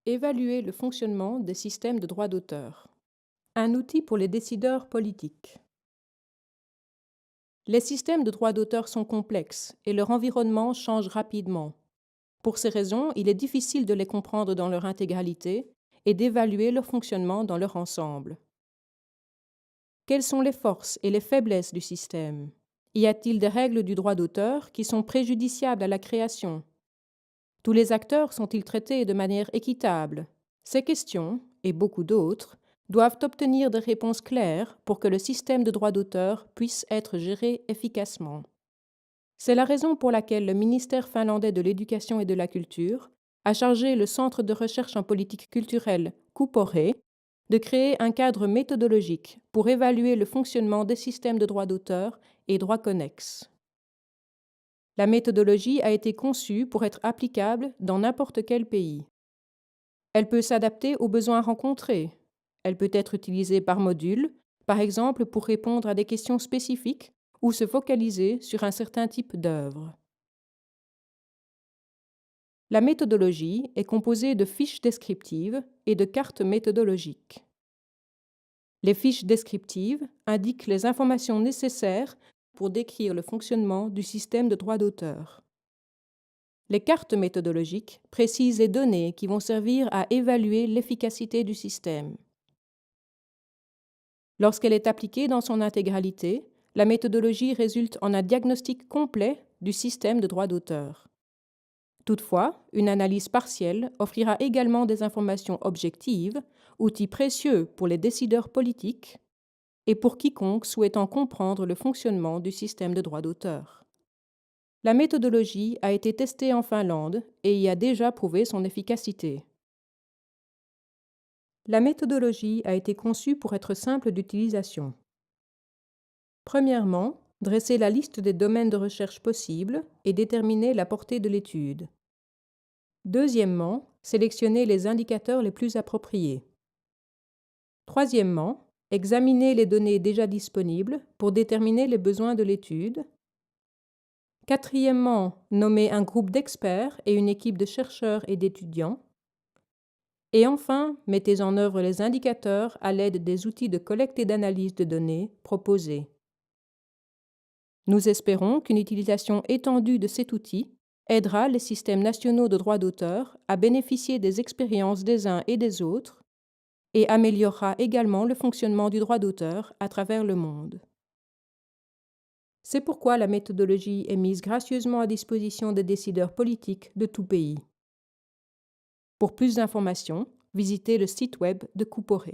Évaluer le fonctionnement des systèmes de droit d'auteur. Un outil pour les décideurs politiques. Les systèmes de droit d'auteur sont complexes et leur environnement change rapidement. Pour ces raisons, il est difficile de les comprendre dans leur intégralité et d'évaluer leur fonctionnement dans leur ensemble. Quelles sont les forces et les faiblesses du système? Y a-t-il des règles du droit d'auteur qui sont préjudiciables à la création? Tous les acteurs sont-ils traités de manière équitable? Ces questions, et beaucoup d'autres, doivent obtenir des réponses claires pour que le système de droit d'auteur puisse être géré efficacement. C'est la raison pour laquelle le ministère finlandais de l'Éducation et de la Culture a chargé le Centre de recherche en politique culturelle, Kupore, de créer un cadre méthodologique pour évaluer le fonctionnement des systèmes de droit d'auteur et droits connexes. La méthodologie a été conçue pour être applicable dans n'importe quel pays. Elle peut s'adapter aux besoins rencontrés. Elle peut être utilisée par module, par exemple pour répondre à des questions spécifiques ou se focaliser sur un certain type d'œuvre. La méthodologie est composée de fiches descriptives et de cartes méthodologiques. Les fiches descriptives indiquent les informations nécessaires pour décrire le fonctionnement du système de droit d'auteur. Les cartes méthodologiques précisent les données qui vont servir à évaluer l'efficacité du système. Lorsqu'elle est appliquée dans son intégralité, la méthodologie résulte en un diagnostic complet du système de droit d'auteur. Toutefois, une analyse partielle offrira également des informations objectives, outil précieux pour les décideurs politiques et pour quiconque souhaitant comprendre le fonctionnement du système de droit d'auteur. La méthodologie a été testée en Finlande et y a déjà prouvé son efficacité. La méthodologie a été conçue pour être simple d'utilisation. Premièrement, dresser la liste des domaines de recherche possibles et déterminer la portée de l'étude. Deuxièmement, sélectionner les indicateurs les plus appropriés. Troisièmement, examiner les données déjà disponibles pour déterminer les besoins de l'étude. Quatrièmement, nommer un groupe d'experts et une équipe de chercheurs et d'étudiants. Et enfin, mettez en œuvre les indicateurs à l'aide des outils de collecte et d'analyse de données proposés. Nous espérons qu'une utilisation étendue de cet outil aidera les systèmes nationaux de droit d'auteur à bénéficier des expériences des uns et des autres et améliorera également le fonctionnement du droit d'auteur à travers le monde. C'est pourquoi la méthodologie est mise gracieusement à disposition des décideurs politiques de tout pays. Pour plus d'informations, visitez le site web de Kupore.